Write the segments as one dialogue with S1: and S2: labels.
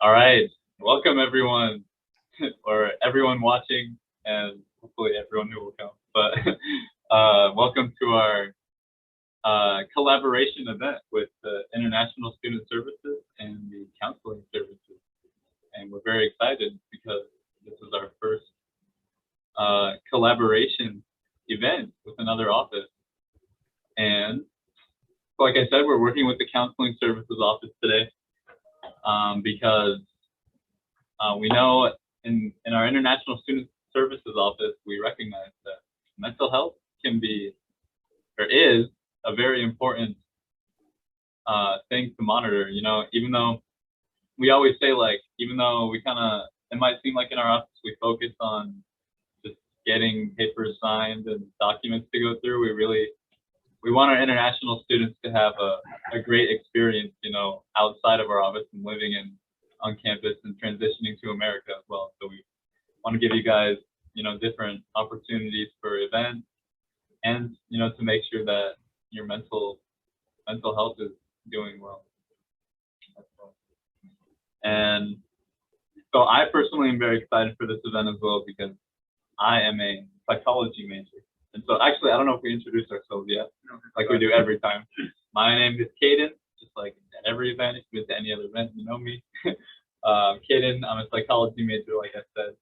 S1: All right, welcome everyone, or everyone watching, and hopefully everyone who will come. But welcome to our collaboration event with the International Student Services and the Counseling Services. And we're very excited because this is our first collaboration event with another office. And like I said, we're working with the Counseling Services office today because we know in our International Student Services office, we recognize that mental health can be, or is, a very important thing to monitor. You know, even though we always say, like, even though we kind of, it might seem like in our office we focus on just getting papers signed and documents to go through, we want our international students to have a great experience, you know, outside of our office and living on campus and transitioning to America as well. So we want to give you guys, you know, different opportunities for events and, you know, to make sure that your mental health is doing well. And so I personally am very excited for this event as well because I am a psychology major. And so actually, I don't know if we introduced ourselves yet, like we do every time. My name is Caden, just like at every event. If you've been to any other event, you know me. Caden, I'm a psychology major, like I said,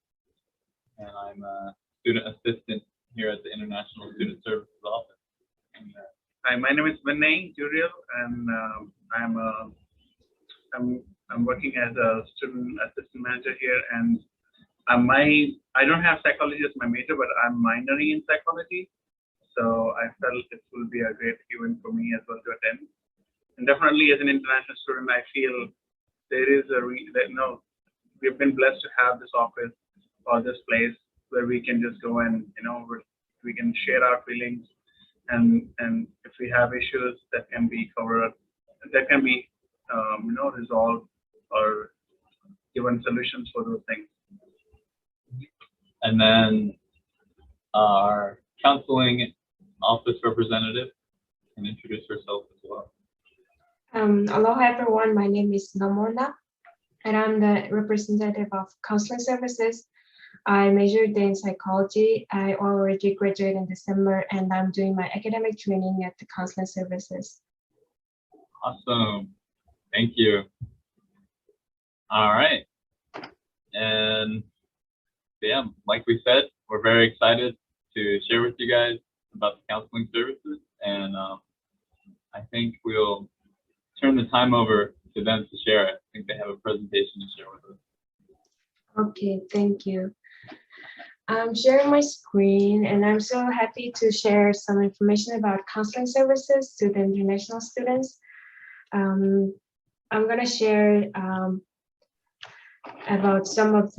S1: and I'm a student assistant here at the International Student Services office. And,
S2: hi, my name is Vinay Juriel, and I'm working as a student assistant manager here. And I don't have psychology as my major, but I'm minoring in psychology. So I felt it will be a great event for me as well to attend. And definitely, as an international student, I feel there is we've been blessed to have this office or this place where we can just go and, you know, we can share our feelings, and if we have issues that can be covered, that can be resolved or given solutions for those things.
S1: And then our counseling office representative can introduce herself as well.
S3: Aloha everyone, my name is Nomona, and I'm the representative of counseling services. I majored in psychology. I already graduated in December, and I'm doing my academic training at the counseling services.
S1: Awesome, thank you. All right, and yeah, like we said, we're very excited to share with you guys about the counseling services, and I think we'll turn the time over to them to share. I think they have a presentation to share with us.
S3: Okay, thank you. I'm sharing my screen, and I'm so happy to share some information about counseling services to the international students. I'm going to share about some of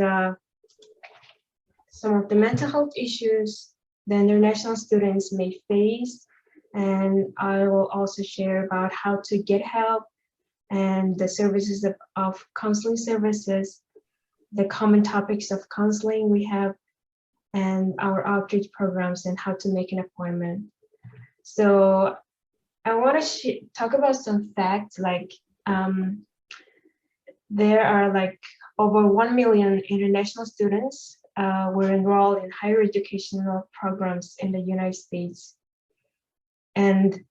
S3: the mental health issues the international students may face, and I will also share about how to get help and the services of counseling services, the common topics of counseling we have, and our outreach programs and how to make an appointment. So I want to talk about some facts, like there are like over 1 million international students were enrolled in higher educational programs in the United States. And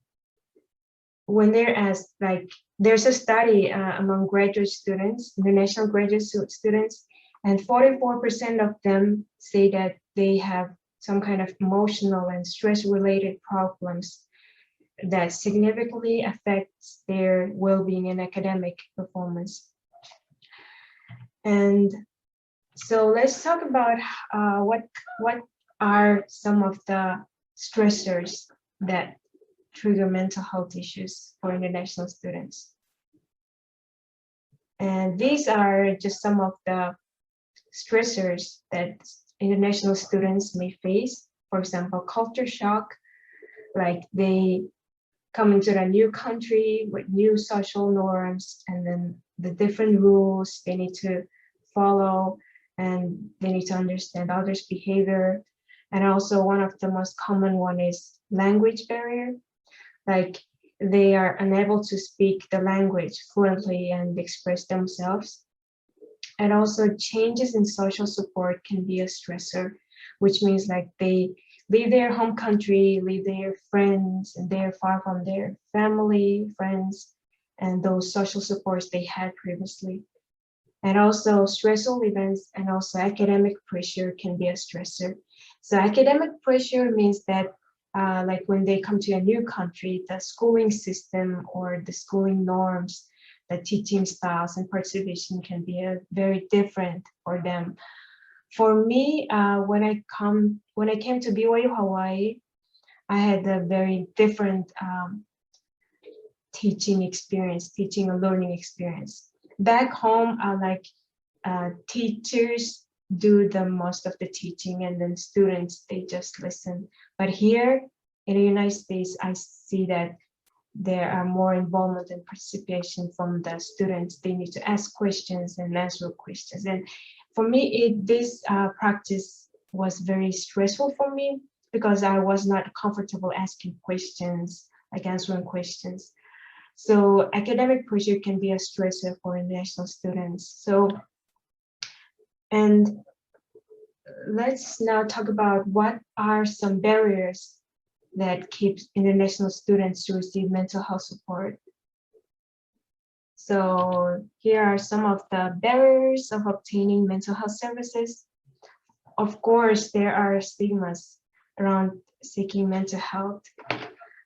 S3: when they're asked, like, there's a study among graduate students, international graduate students, and 44% of them say that they have some kind of emotional and stress-related problems that significantly affects their well-being and academic performance. And so let's talk about what are some of the stressors that trigger mental health issues for international students. And these are just some of the stressors that international students may face. For example, culture shock, like they come into a new country with new social norms, and then the different rules they need to follow, and they need to understand others' behavior. And also one of the most common one is language barrier. Like they are unable to speak the language fluently and express themselves. And also changes in social support can be a stressor, which means like they leave their home country, leave their friends, and they're far from their family, friends, and those social supports they had previously. And also stressful events and also academic pressure can be a stressor. So academic pressure means that like when they come to a new country, the schooling system or the schooling norms, the teaching styles and participation can be very different for them. For me, when I came to BYU Hawaii, I had a very different teaching and learning experience. Back home, teachers do the most of the teaching and then students, they just listen. But here in the United States, I see that there are more involvement and participation from the students. They need to ask questions and answer questions. And for me, this practice was very stressful for me because I was not comfortable asking questions, like answering questions. So academic pressure can be a stressor for international students. And let's now talk about what are some barriers that keep international students to receive mental health support. So here are some of the barriers of obtaining mental health services. Of course, there are stigmas around seeking mental health.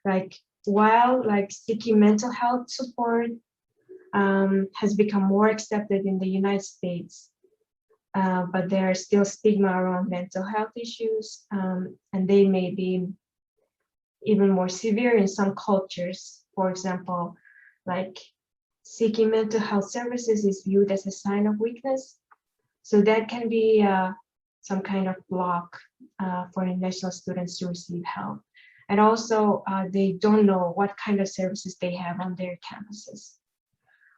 S3: Like while seeking mental health support has become more accepted in the United States, but there are still stigma around mental health issues, and they may be even more severe in some cultures. For example, like seeking mental health services is viewed as a sign of weakness. So that can be some kind of block for international students to receive help. And also, they don't know what kind of services they have on their campuses.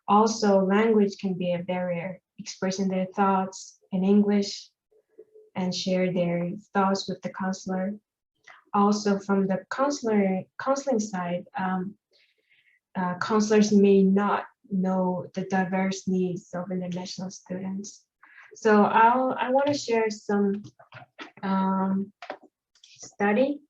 S3: Also, language can be a barrier, expressing their thoughts in English and share their thoughts with the counselor. Also, from the counseling side, counselors may not know the diverse needs of international students. So I want to share some study.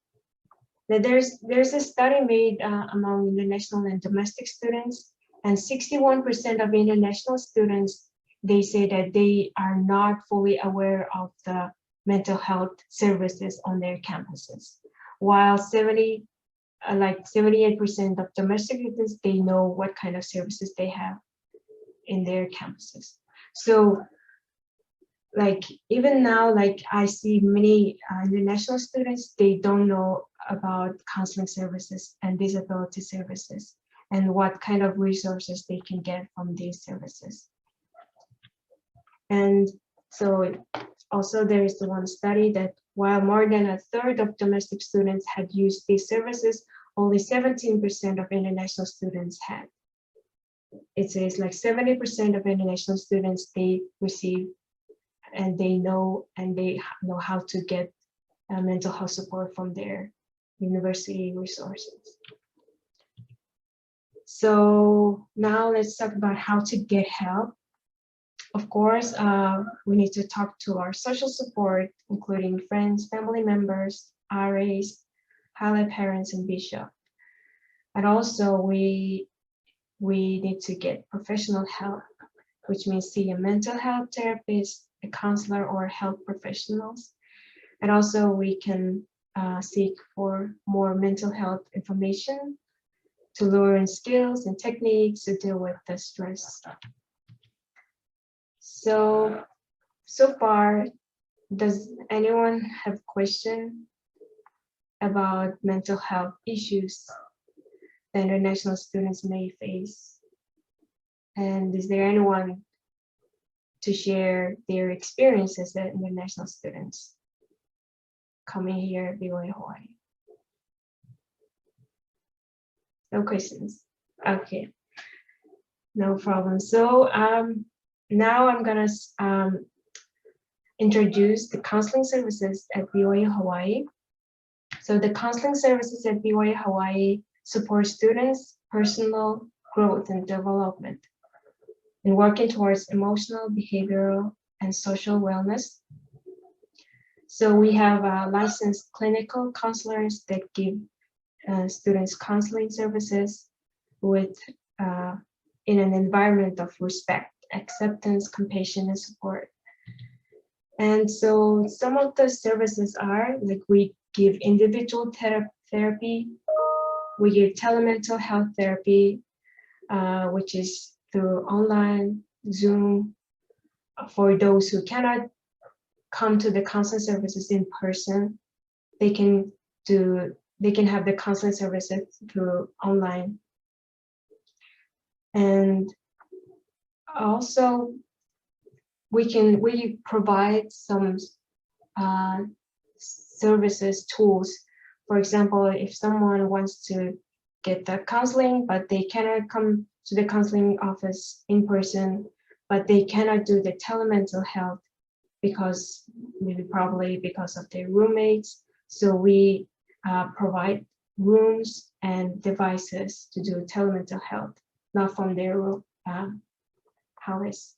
S3: That there's a study made among international and domestic students, and 61% of international students, they say that they are not fully aware of the mental health services on their campuses, while 78% of domestic students, they know what kind of services they have in their campuses. So even now, I see many international students, they don't know about counseling services and disability services and what kind of resources they can get from these services. And so also there is the one study that while more than a third of domestic students had used these services, only 17% of international students had. It says 70% of international students, they receive and they know how to get mental health support from their university resources. So now let's talk about how to get help. Of course, we need to talk to our social support, including friends, family members, RAs, highlight parents, and bishop. And also we need to get professional help, which means see a mental health therapist, a counselor, or health professionals. And also we can seek for more mental health information to learn skills and techniques to deal with the stress. So far, does anyone have question about mental health issues that international students may face? And is there anyone to share their experiences as international students coming here at BYU Hawaii? No questions. Okay, no problem. So now I'm gonna introduce the counseling services at BYU Hawaii. So the counseling services at BYU Hawaii support students' personal growth and development. in working towards emotional, behavioral, and social wellness. So we have licensed clinical counselors that give students counseling services with in an environment of respect, acceptance, compassion, and support. And so some of the services are like we give individual therapy, we give telemental health therapy, which is through online, Zoom, for those who cannot come to the counseling services in person. They can have the counseling services through online. And also we provide some services, tools. For example, if someone wants to get the counseling, but they cannot come to the counseling office in person, but they cannot do the telemental health because probably because of their roommates. So we provide rooms and devices to do telemental health, not from their house.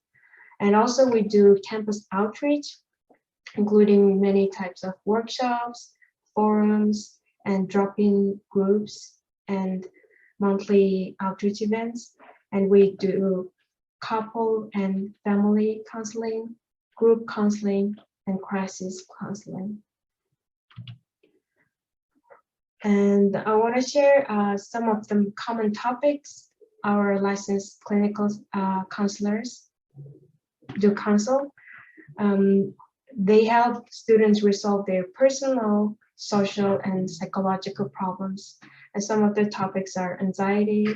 S3: And also we do campus outreach, including many types of workshops, forums, and drop-in groups and monthly outreach events. And we do couple and family counseling, group counseling, and crisis counseling. And I want to share some of the common topics our licensed clinical counselors do counsel. They help students resolve their personal, social, and psychological problems. And some of the topics are anxiety,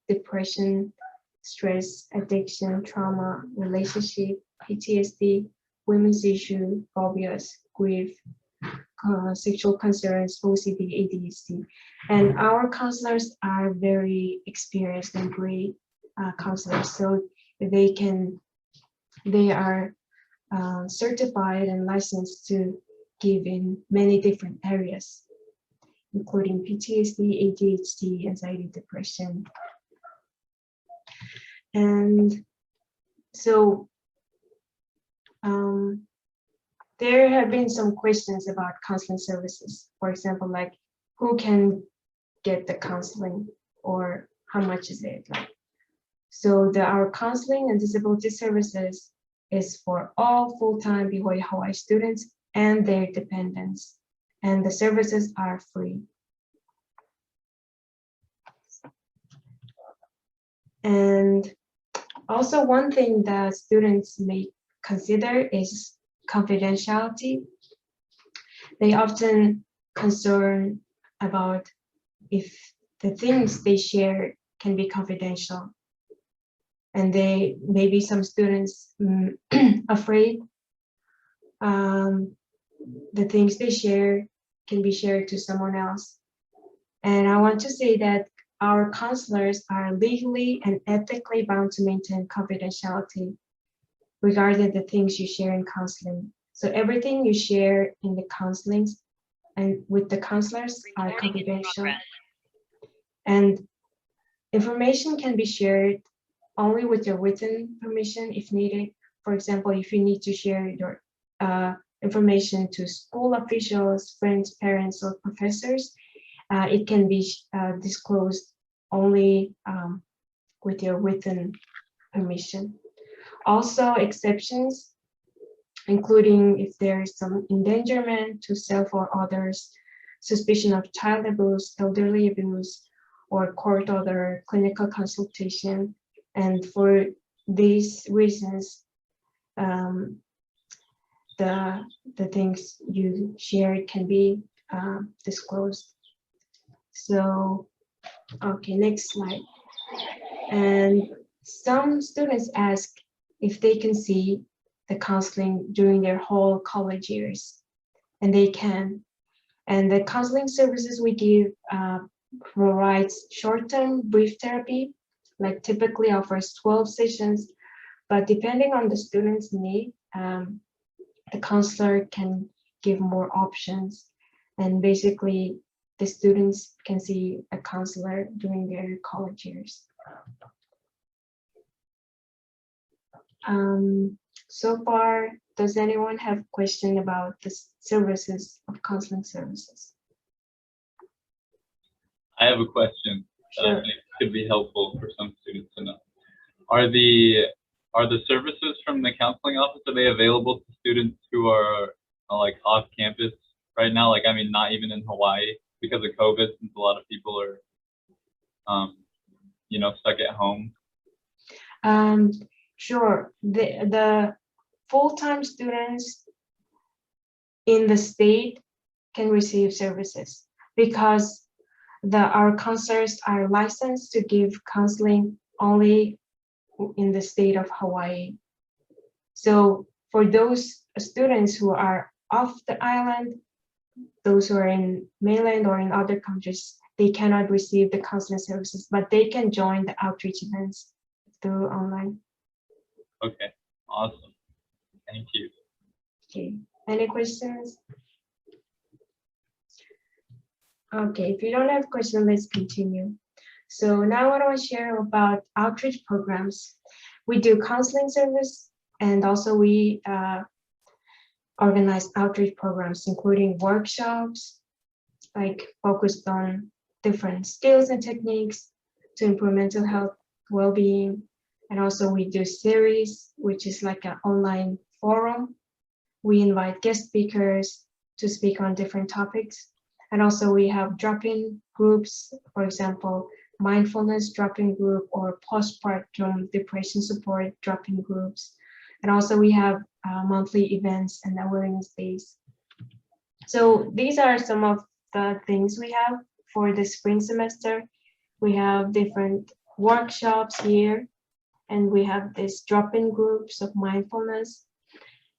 S3: depression, stress, addiction, trauma, relationship, PTSD, women's issue, phobias, grief, sexual concerns, OCD, ADHD. And our counselors are very experienced and great counselors. So they are certified and licensed to give in many different areas, including PTSD, ADHD, anxiety, depression. And so there have been some questions about counseling services. For example, like who can get the counseling or how much is it? So our counseling and disability services is for all full-time BYU Hawaii students and their dependents, and the services are free. And also one thing that students may consider is confidentiality. They often concern about if the things they share can be confidential. And maybe some students afraid the things they share can be shared to someone else. And I want to say that our counselors are legally and ethically bound to maintain confidentiality regarding the things you share in counseling. So everything you share in the counselings and with the counselors are confidential. And information can be shared only with your written permission if needed. For example, if you need to share your information to school officials, friends, parents, or professors, it can be disclosed only with your written permission. Also, exceptions, including if there is some endangerment to self or others, suspicion of child abuse, elderly abuse, or court order clinical consultation. And for these reasons, the things you share can be disclosed. So, okay, next slide. And some students ask if they can see the counseling during their whole college years, and they can. And the counseling services we give provides short-term brief therapy, like typically offers 12 sessions, but depending on the student's need, the counselor can give more options. And basically, the students can see a counselor during their college years. So far, does anyone have question about the services of counseling services?
S1: I have a question that I
S3: Sure.
S1: think could be helpful for some students to know. Are the services from the counseling office, are they available to students who are like off campus right now? Like, I mean, not even in Hawaii because of COVID, since a lot of people are, you know, stuck at home.
S3: Sure. The full-time students in the state can receive services because our counselors are licensed to give counseling only in the state of Hawaii. So for those students who are off the island, those who are in mainland or in other countries, they cannot receive the counseling services, but they can join the outreach events through online.
S1: Okay, awesome. Thank you.
S3: Okay, any questions? Okay, if you don't have questions, let's continue. So now I want to share about outreach programs. We do counseling service, and also we organize outreach programs, including workshops, like focused on different skills and techniques to improve mental health, well-being. And also we do series, which is like an online forum. We invite guest speakers to speak on different topics. And also we have drop-in groups, for example, mindfulness drop-in group or postpartum depression support drop-in groups. And also we have monthly events and awareness days. So these are some of the things we have for the spring semester. We have different workshops here, and we have these drop-in groups of mindfulness.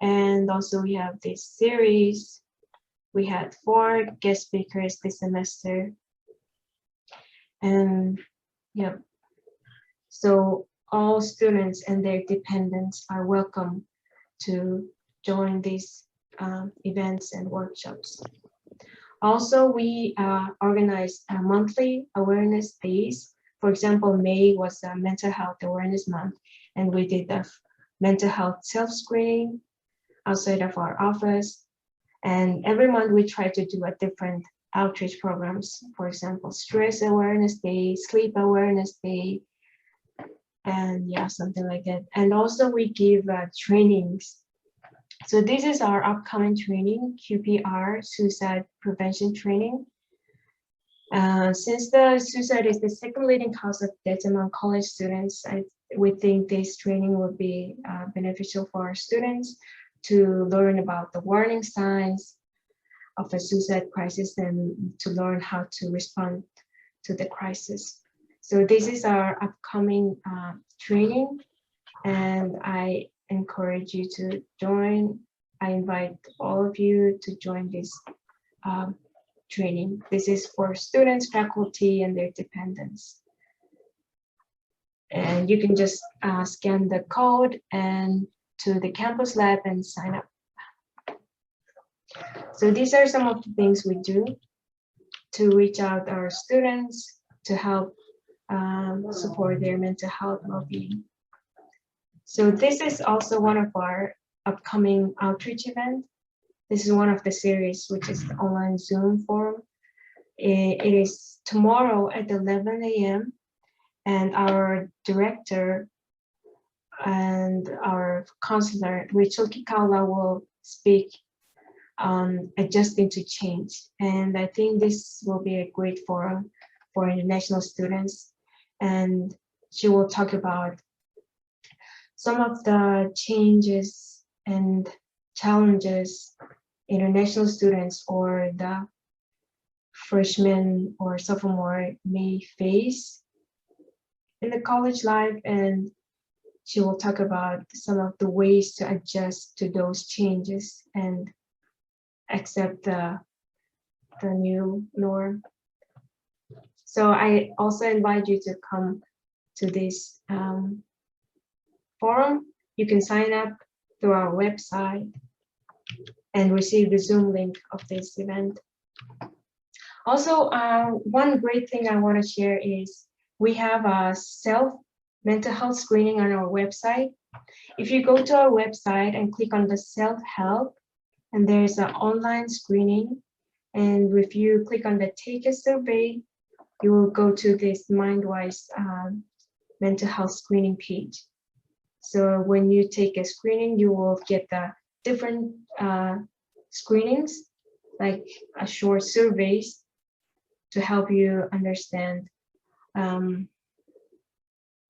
S3: And also we have this series. We had 4 guest speakers this semester. And yeah, so all students and their dependents are welcome to join these events and workshops. Also, we organize monthly awareness days. For example, May was a mental health awareness month, and we did a mental health self-screening outside of our office. And every month we try to do a different outreach programs. For example, stress awareness day, sleep awareness day, and yeah, something like that. And also we give trainings. So this is our upcoming training, QPR, suicide prevention training. Since the suicide is the second leading cause of death among college students, we think this training will be beneficial for our students to learn about the warning signs of a suicide crisis and to learn how to respond to the crisis. So this is our upcoming training, and I encourage you to join. I invite all of you to join this training. This is for students, faculty, and their dependents. And you can just scan the code and to the campus lab and sign up. So these are some of the things we do to reach out our students to help support their mental health well-being. So this is also one of our upcoming outreach event. This is one of the series, which is the online Zoom forum. It is tomorrow at 11 a.m. and our director and our counselor, Rachel Kikaula, will speak on adjusting to change. And I think this will be a great forum for international students. And she will talk about some of the changes and challenges international students or the freshmen or sophomore may face in the college life, and she will talk about some of the ways to adjust to those changes and accept the new norm. So I also invite you to come to this forum. You can sign up through our website and receive the Zoom link of this event. Also, one great thing I want to share is we have a self mental health screening on our website. If you go to our website and click on the self-help, and there's an online screening, and if you click on the take a survey, you will go to this MindWise mental health screening page. So when you take a screening, you will get the different screenings, like a short surveys to help you understand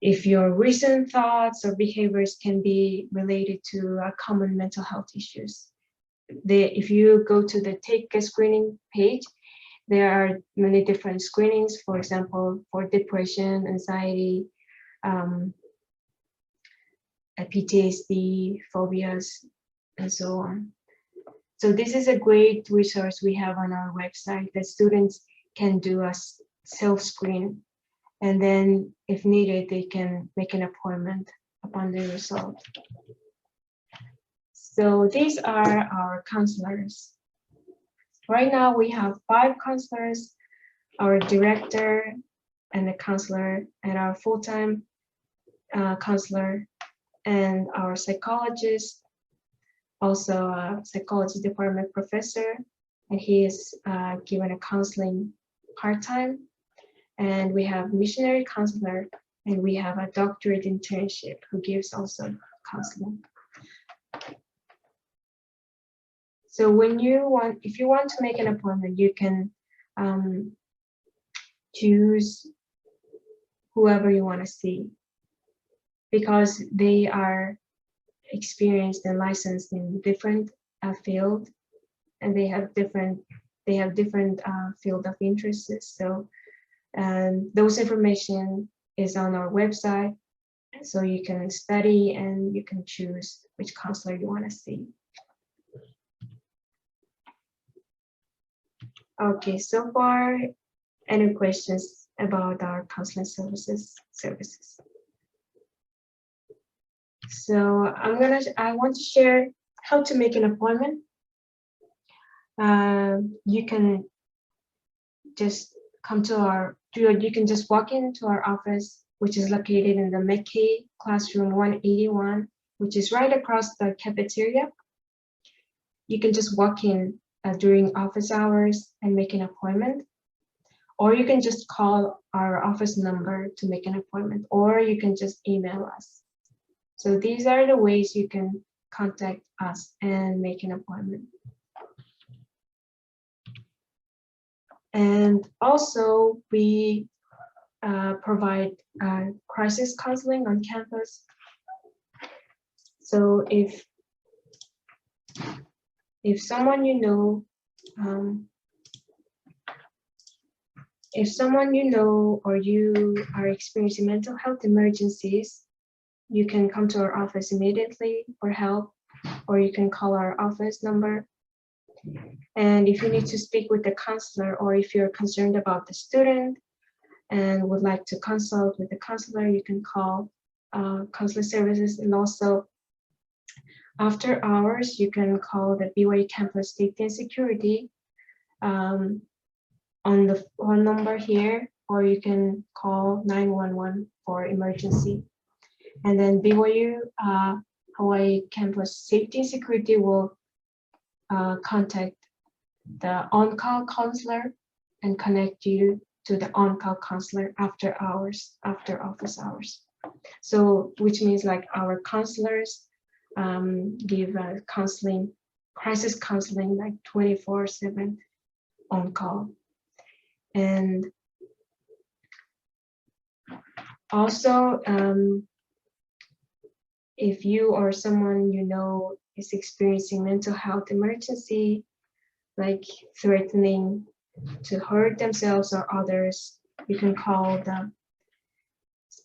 S3: if your recent thoughts or behaviors can be related to common mental health issues. If you go to the take a screening page, there are many different screenings, for example, for depression, anxiety, PTSD, phobias, and so on. So this is a great resource we have on our website that students can do a self-screen, and then if needed, they can make an appointment upon the result. So these are our counselors. Right now we have 5 counselors, our director and a counselor, and our full-time counselor, and our psychologist, also a psychology department professor, and he is given a counseling part-time. And we have missionary counselor, and we have a doctorate internship who gives also counseling. So if you want to make an appointment, you can choose whoever you want to see, because they are experienced and licensed in different field, and they have different field of interests. So those information is on our website, so you can study and you can choose which counselor you want to see. Okay, so far, any questions about our counseling services? So I want to share how to make an appointment. You can just you can just walk into our office, which is located in the McKay classroom 181, which is right across the cafeteria. You can just walk in during office hours and make an appointment, or you can just call our office number to make an appointment, or you can just email us. So these are the ways you can contact us and make an appointment. And also we provide crisis counseling on campus. So if someone you know, or you are experiencing mental health emergencies, you can come to our office immediately for help, or you can call our office number. And if you need to speak with the counselor, or if you're concerned about the student and would like to consult with the counselor, you can call counseling services. And also after hours, you can call the BYU campus safety and security on the phone number here, or you can call 911 for emergency. And then BYU Hawaii campus safety and security will contact the on-call counselor and connect you to the on-call counselor after office hours. So which means like our counselors give crisis counseling like 24/7 on call. And also if you or someone you know is experiencing mental health emergency, like threatening to hurt themselves or others, you can call the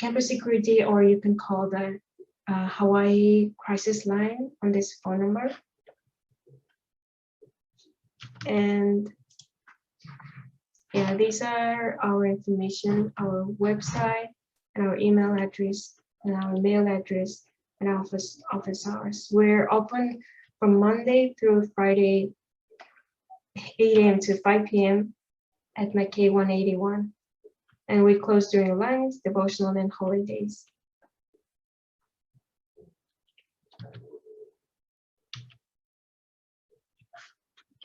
S3: campus security, or you can call the Hawaii crisis line on this phone number. And yeah, these are our information, our website, and our email address, and our mail address, and office hours. We're open from Monday through Friday, 8 a.m. to 5 p.m. at McKay 181. And we close during lunch, devotional, and holidays.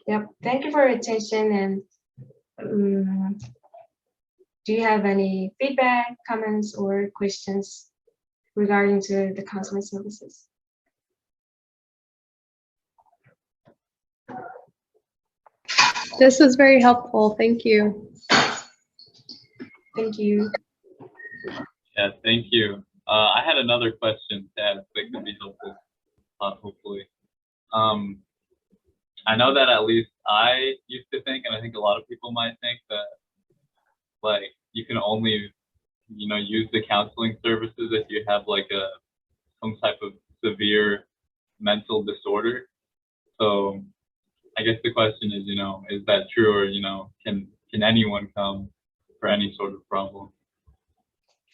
S3: Yep. Thank you for your attention. And do you have any feedback, comments, or questions regarding to the counseling services?
S4: This was very helpful. Thank you.
S3: Thank you.
S1: Yeah, thank you. I had another question to ask that could be helpful, hopefully. I know that at least I used to think, and I think a lot of people might think that, like, you can only, use the counseling services if you have like some type of severe mental disorder. So I guess the question is, is that true, or can anyone come for any sort of problem?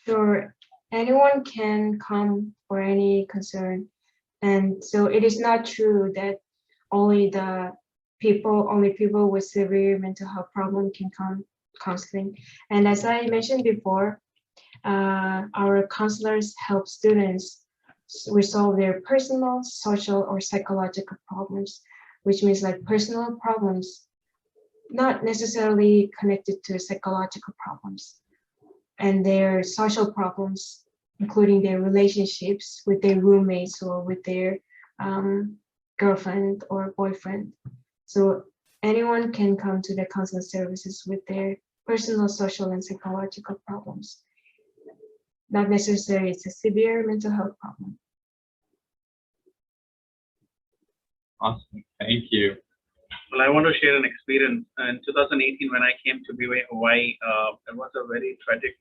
S3: Sure, anyone can come for any concern. And so it is not true that only people with severe mental health problem can come counseling. And as I mentioned before, our counselors help students resolve their personal, social, or psychological problems, which means like personal problems, not necessarily connected to psychological problems, and their social problems, including their relationships with their roommates or with their girlfriend or boyfriend. So anyone can come to the counseling services with their personal, social, and psychological problems. Not necessarily it's a severe mental health problem.
S1: Awesome, thank you.
S2: Well, I want to share an experience. In 2018, when I came to BYU Hawaii, it was a very tragic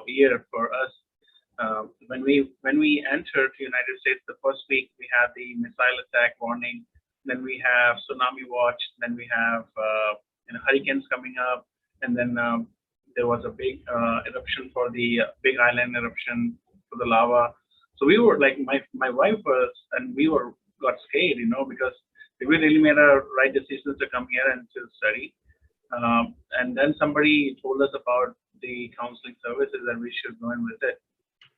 S2: year for us. When we entered the United States, the first week we had the missile attack warning, then we have tsunami watch, then we have hurricanes coming up, and then there was a big eruption for the Big Island eruption for the lava. So we were like, my wife was, and we got scared, because we really made a right decision to come here and to study. And then somebody told us about the counseling services and we should go and visit.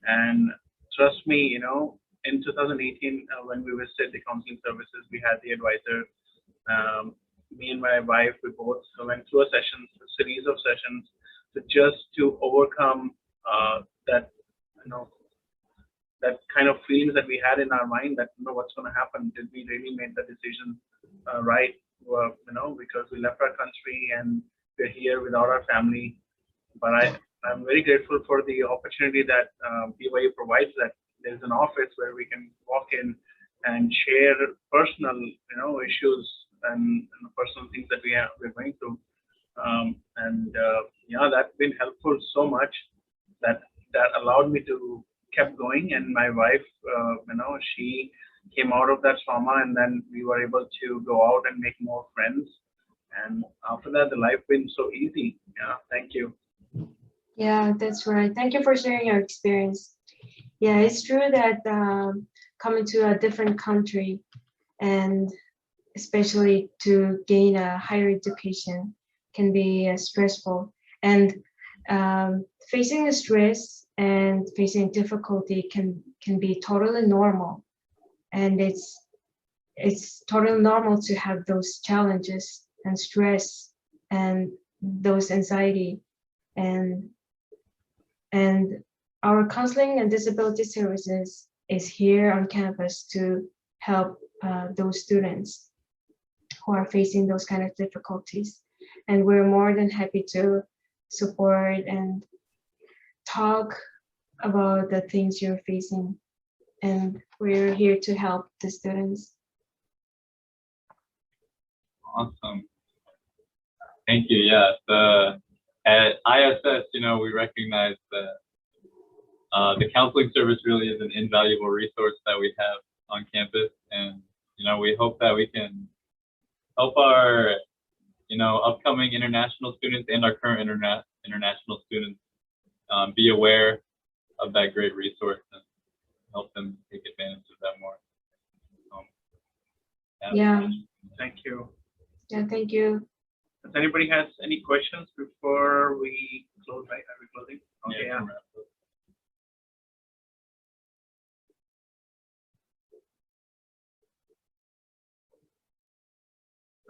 S2: And trust me, in 2018, when we visited the counseling services, we had the advisor. Me and my wife, we both went through a series of sessions, to overcome that, that kind of feelings that we had in our mind that, what's going to happen? Did we really make the decision right? Because we left our country and we're here without our family. But I'm very grateful for the opportunity that BYU provides, that there's an office where we can walk in and share personal, issues and personal things that we're going through. That's been helpful so much that allowed me to keep going. And my wife, she came out of that trauma, and then we were able to go out and make more friends. And after that, the life been so easy. Yeah, thank you.
S3: Yeah, that's right. Thank you for sharing your experience. Yeah, it's true that coming to a different country, and especially to gain a higher education, can be stressful. And facing the stress and facing difficulty can be totally normal. And it's totally normal to have those challenges and stress and those anxiety. And our counseling and disability services is here on campus to help those students who are facing those kind of difficulties. And we're more than happy to support and talk about the things you're facing. And we're here to help the students.
S1: Awesome. Thank you. Yeah, at ISS, we recognize that the counseling service really is an invaluable resource that we have on campus, and we hope that we can help our upcoming international students and our current international students be aware of that great resource and help them take advantage of that more.
S3: Yeah.
S2: Thank you.
S3: Yeah, thank you.
S2: If anybody has any questions before we close, right? Are we closing? Okay, yeah.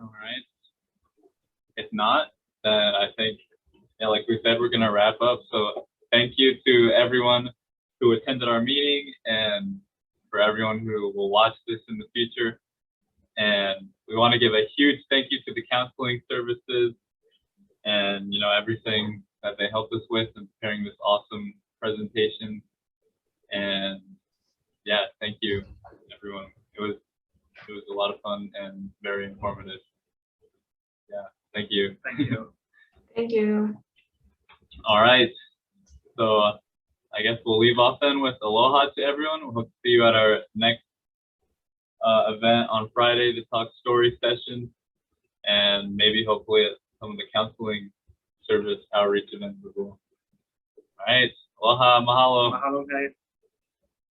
S1: All right. if not, then I think, yeah, like we said, we're gonna wrap up. So thank you to everyone who attended our meeting and for everyone who will watch this in the future. And we want to give a huge thank you to the counseling services and, you know, everything that they helped us with in preparing this awesome presentation. And yeah, thank you, everyone. It was a lot of fun and very informative. Yeah, thank you.
S2: Thank you.
S3: Thank you.
S1: All right. So I guess we'll leave off then with aloha to everyone. We'll hope to see you at our next event on Friday, the talk story session, and maybe hopefully at some of the counseling service outreach events as well. All right. Aloha, mahalo.
S2: Mahalo, guys.